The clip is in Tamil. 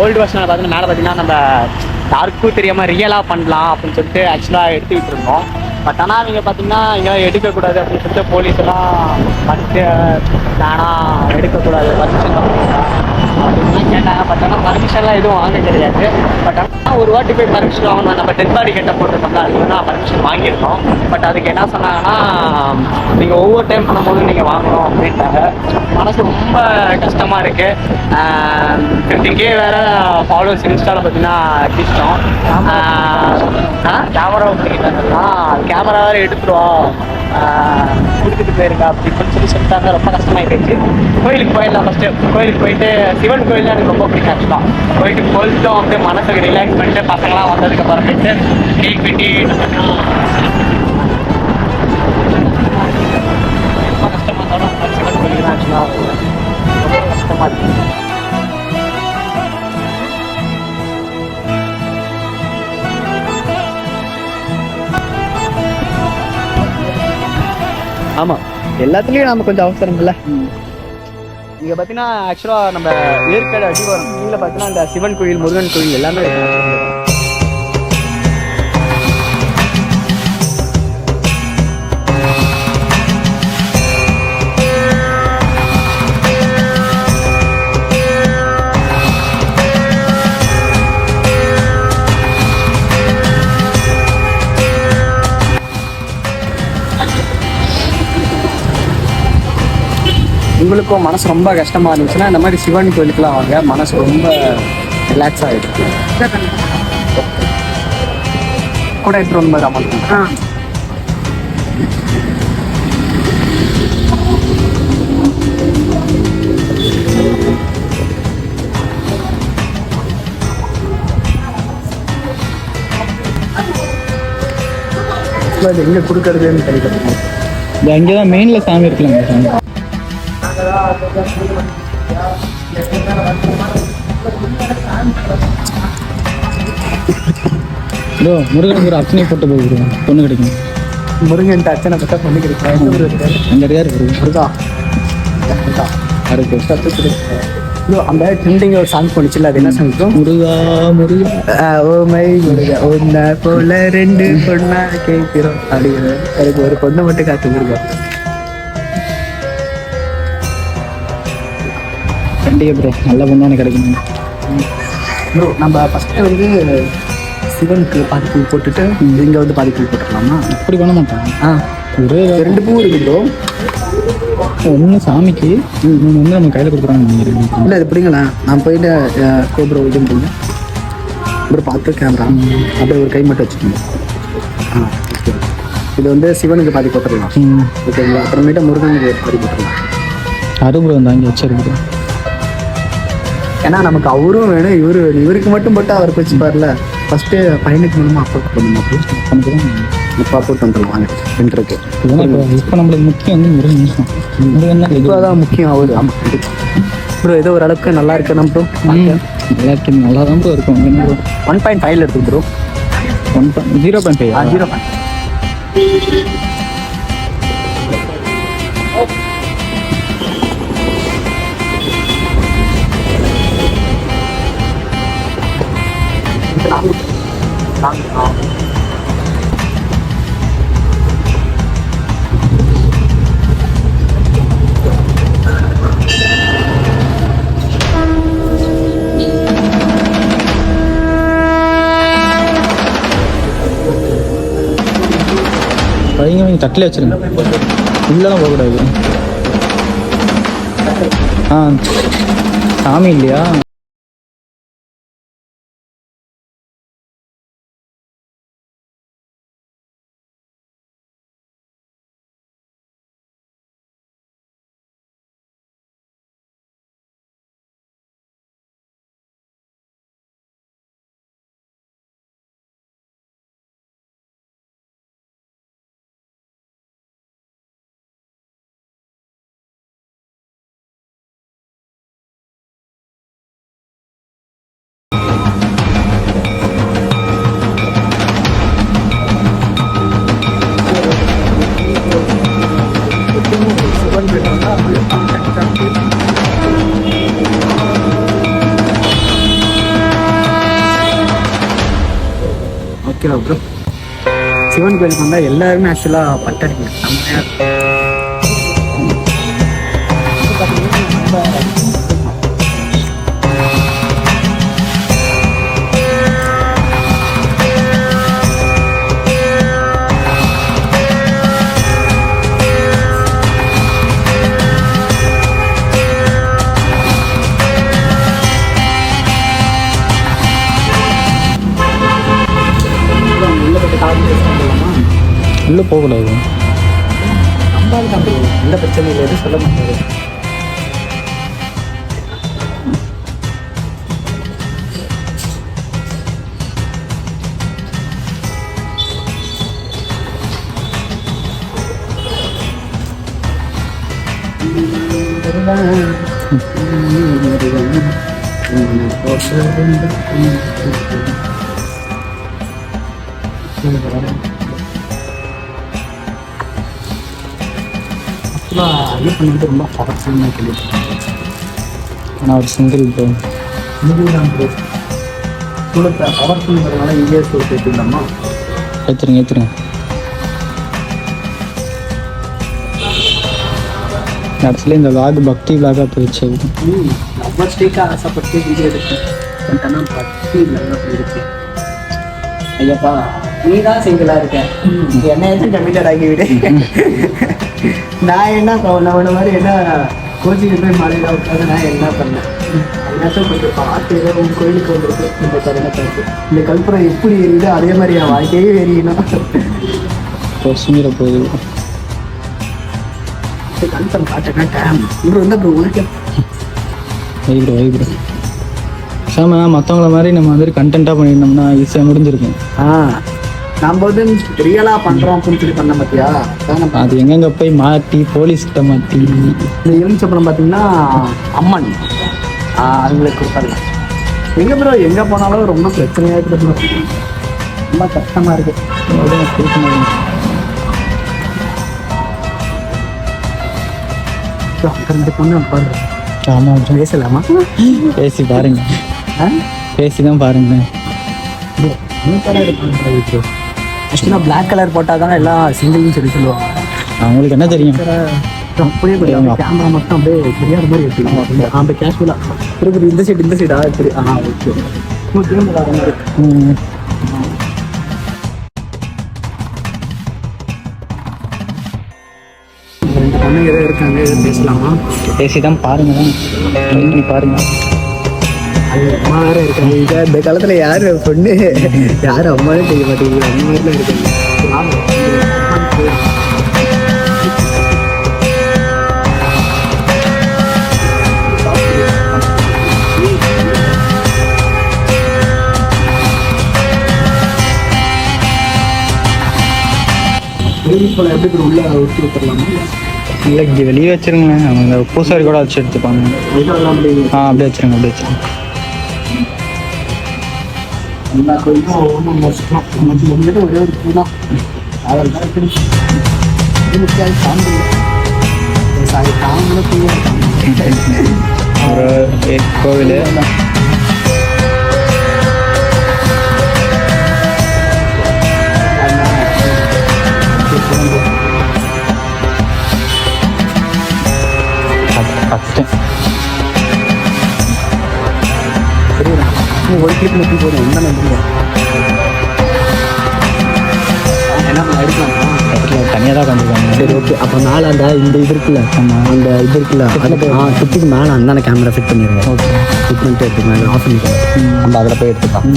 ஓல்டு வெர்ஷனில் பார்த்தீங்கன்னா மேலே பார்த்தீங்கன்னா நம்ம யாருக்கும் தெரியாமல் ரியலாக பண்ணலாம் அப்படின்னு சொல்லிட்டு ஆக்சுவலாக எடுத்துக்கிட்டு இருந்தோம். பட் ஆனால் அவங்க பார்த்தீங்கன்னா இங்கே எடுக்கக்கூடாது அப்படின்னு சொல்லிட்டு போலீஸ் எல்லாம் பண்ணிட்டு ஆனால் எடுக்கக்கூடாது பர்மிஷன் அப்படின்லாம் கேட்டாங்க. பட் ஆனால் பர்மிஷன்லாம் எதுவும் வாங்க கிடையாது. பட் ஆனால் ஒரு வாட்டி போய் பர்மிஷன் வாங்கணும். நம்ம டெட் பாடி கெட்ட போட்டிருக்கோம்ல, அதுக்கு தான் பர்மிஷன் வாங்கியிருக்கோம். பட் அதுக்கு என்ன சொன்னாங்கன்னா, நீங்கள் ஒவ்வொரு டைம் பண்ணும்போது நீங்கள் வாங்கணும் அப்படின்ட்டாங்க. மனசு ரொம்ப கஷ்டமாக இருக்குது. 15K வேறு ஃபாலோவர்ஸ் இன்ஸ்டாவில் பார்த்தீங்கன்னா அடிச்சிட்டோம். கேமரா கேமரா வேறு எடுத்துருவோம், கொடுத்துட்டு போயிருக்கா அப்படின்னு சொல்லிட்டாங்க. ரொம்ப கஷ்டமாகி போயிடுச்சு. கோயிலுக்கு போயிடலாம். ஃபஸ்ட்டு கோயிலுக்கு போயிட்டு சிவன் கோயில் எனக்கு ரொம்ப பிடிக்கும் ஆக்சுவலாக. போயிட்டு போயிட்டோம், அப்படியே மனசுக்கு ரிலாக்ஸ் பண்ணிட்டு பசங்களாம் வந்ததுக்கு அப்புறமேட்டு கேக் வெட்டி ரொம்ப கஷ்டமாக இருந்தாலும் சிவன் கோயிலுக்கு தான் ஆக்சுவலாக ரொம்ப கஷ்டமாக இருக்குது. ஆமாம், எல்லாத்துலேயும் நம்ம கொஞ்சம் அவசரம் இல்லை. இங்கே பார்த்தீங்கன்னா ஆக்சுவலாக நம்ம ஏற்காடு அடிவாரம் கீழே பார்த்தீங்கன்னா இந்த சிவன் கோயில், முருகன் கோயில் எல்லாமே உங்களுக்கும் மனசு ரொம்ப கஷ்டமாக இருந்துச்சுன்னா இந்த மாதிரி சிவன் கோயிலுக்குலாம் வாங்க, மனசு ரொம்ப ரிலாக்ஸ் ஆகிடும். கூட எடுத்துகிட்டு வந்த மாதிரி அமௌண்ட் எங்கே கொடுக்கறதுன்னு தெரியல. அங்கே தான் மெயினில் சாமி இருக்கலாம். ப்ரோ, முருகனுக்கு ஒரு அர்ச்சனை போட்டு போயிருக்கோம், பொண்ணு கிடைக்கும். முருகன் அர்ச்சனை பட்டா பொண்ணு கிடைக்கும். அங்கே யார் முருகா அந்த ட்ரெண்டிங் ஒரு சாங் போனிச்சுல, அது என்ன சாங்? முருகா முருகா ஓமை முருகா ஒன்ன போல ரெண்டு பொண்ணா கேட்கிறோம் அப்படிங்கிற. எனக்கு ஒரு பொண்ணை மட்டும் காத்து முருகா. கண்டிப்பாக ப்ரோ, நல்ல பொண்ணு கிடைக்கணும் ப்ரோ. நம்ம ஃபஸ்ட்டு வந்து சிவனுக்கு பாதிப்பு போட்டுட்டு இங்கே வந்து பாதிப்பு போட்டுக்கலாமா? அப்படி பண்ண மாட்டாங்க. ஒரு 2 பூ இருக்கு ப்ரோ. ஒன்று சாமிக்கு, இன்னொன்று வந்து நம்ம கையில் கொடுக்குறாங்க. இல்லை இது பிடிங்களேன், நான் போயிட்டு கோப்ரோ இது முடியுங்க அப்புறம் பார்த்து கேமரா அப்படியே ஒரு கை மட்டும் வச்சுக்கோங்க. ஓகே, இது வந்து சிவனுக்கு பாதி போட்டுடலாம். ஓகேங்களா? அப்புறமேட்டு முருகனுக்கு பாதி போட்டுடலாம். அருபுரம் வந்து அங்கே வச்சிருக்கு. ஏன்னா நமக்கு அவரும் வேணும், இவருக்கு மட்டும் போட்டு அவருக்கு வச்சுப்பார்ல. ஃபஸ்ட்டு பையனுக்கு மூலமாக அப்பாவுக்கு பண்ணுமா? அப்போ அப்பா போட்டு வந்துடுவாங்க இருக்கு. இப்போ நம்மளுக்கு முக்கியம் வந்து முருகன் தான். இப்போ தான் முக்கியம் அவர். ஆமாம் ப்ரோ, ஏதோ ஓரளவுக்கு நல்லா இருக்கு. நம்ம ப்ரோ நல்லா இருக்கு, நல்லா தான் ப்ரோ இருக்கும். 1.5 எடுத்து ப்ரோ. 0.5 0. பையங்க தட்டில் வச்சிருங்க, உள்ளலாம் போகக்கூடாது. சாமி இல்லையா? ஓகேவா ப்ரோ? சிவன் கோயிலுக்கு வந்தால் எல்லாருமே ஆக்சுவலாக பட்டடிக்கணும் செம்மையாக உள்ளே போகக்கூடாது. நம்பால் தான் ப்ரோ, எந்த பிரச்சனையும் இல்லை, எதுவும் சொல்ல மாட்டாரு. ஐயப்பன் வந்து ரொம்ப பவர்ஃபுல்லாக கேள்விப்பட்டேன். ஆனால் ஒரு சிங்கிள் ப்ரோ. இதுதான் ப்ரோ சூழத்தை பவர்ஃபுல்ங்கிறதுனால இங்கேயே சூழல் சேர்த்துக்கலாமா? ஏற்றுருங்க. ஆக்சுவலி இந்த விளாக் பக்தி விளாகாக போயிடுச்சு. நம்ம ஸ்டேக்காக ஆசைப்பட்டு வீடியோ எடுத்தேன். ஆனால் பக்தி விளாகாக போயிடுச்சு. ஐயப்பா நீ தான் சிங்கிளாக இருக்கேன், என்ன எதுவும் கமிட்டட் ஆகி விடு. நான் என்ன பண்ண மாதிரி என்ன கோச்சிக்கு போய் மலையில் உட்காந்து நான் என்ன பண்ணேன்? எல்லாத்தையும் கொஞ்சம் பார்த்து உங்கள் கோயிலுக்கு வந்துருக்கு இந்த கருணை. இந்த கல்புரம் எப்படி எரியுதோ அதே மாதிரி என் வாழ்க்கையே எரியணும். சிங்கிற போகுது. கல்புரம் காட்டுனா டேம் இவர் வந்து அப்புறம் உனக்கு வைப்ரோ சாம மற்றவங்கள மாதிரி நம்ம வந்து கண்டென்ட்டாக பண்ணியிருந்தோம்னா ஈஸியாக முடிஞ்சிருக்கும். நம்ம வந்து ரியலாக பண்ணுறோம் அப்படின்னு சொல்லி பண்ண பார்த்தியா? அது எங்கெங்கே போய் மாட்டி போலீஸ்கிட்ட மாட்டி. இந்த எலுமிச்சப்பழம் பார்த்தீங்கன்னா அம்மன் அவங்களுக்கு கொடுத்தாங்க. எங்கே ப்ரோ எங்கே போனாலும் ரொம்ப பிரச்சனையாக இருக்குது ப்ரோ, ரொம்ப கஷ்டமாக இருக்குது. அங்கே ரெண்டு பொண்ணு பாருங்க. ஆமாம் பேசலாமா? பேசி பாருங்க, பேசி தான் பாருங்க. ஆக்சுவலாக பிளாக் கலர் போட்டால் தானே எல்லாம் சிங்கிள்னு சொல்லி சொல்லுவாங்க. அவங்களுக்கு என்ன தெரியும்? அப்படியே போய் கேமரா மட்டும் அப்படியே தெரியாத மாதிரி எடுத்துக்கலாம். அப்படியே கேஷுவலாக திருப்பி இந்த சைடா சரி. ஓகே ரெண்டு பொண்ணுங்க ஏதோ இருக்காங்க, எதுவும் பேசலாமா? பேசி தான் பாருங்க, பண்ணி பாருங்க. அது அம்மா வேற இருக்காங்க. இந்த காலத்தில் யார் பொண்ணு யார் அம்மாவே தெரிய மாட்டேங்குது. அந்த மாதிரிலாம் இருக்காங்க. எப்படி உள்ள ஊற்றி விட்டுடலாமா? இல்லை இங்கே வெளியே வச்சுருங்க, அவங்க பூசாரி கூட வச்சு எடுத்துப்பாங்க. அப்படியே வச்சுருங்க, அப்படியே வச்சுருங்க. எல்லா கோயிலும் ஒவ்வொன்றும் மோசம் வந்துட்டு ஒரே ஒரு பூ தான். அதெல்லாம் முக்கியம் சாமி தாங்களும் பூவாக ஒரு கோவில் ஒரு கிளிப் மட்டும் போதும். என்ன நம்புங்க என்ன எடுக்கலாமா? தனியாக தான் வந்துருக்காங்க. சரி ஓகே. அப்போ மேலே அந்த இந்த இது இருக்குல்ல, அந்த இது இருக்குல்ல, சுற்றிக்கு மேலே அந்த கேமரா ஃபிட் பண்ணிடுங்க. ஓகே, ஃபிட் பண்ணிட்டு எடுத்து மேலே ஆஃப் பண்ணிடுங்க. நம்ம அதில் போய் எடுத்துக்கலாம்.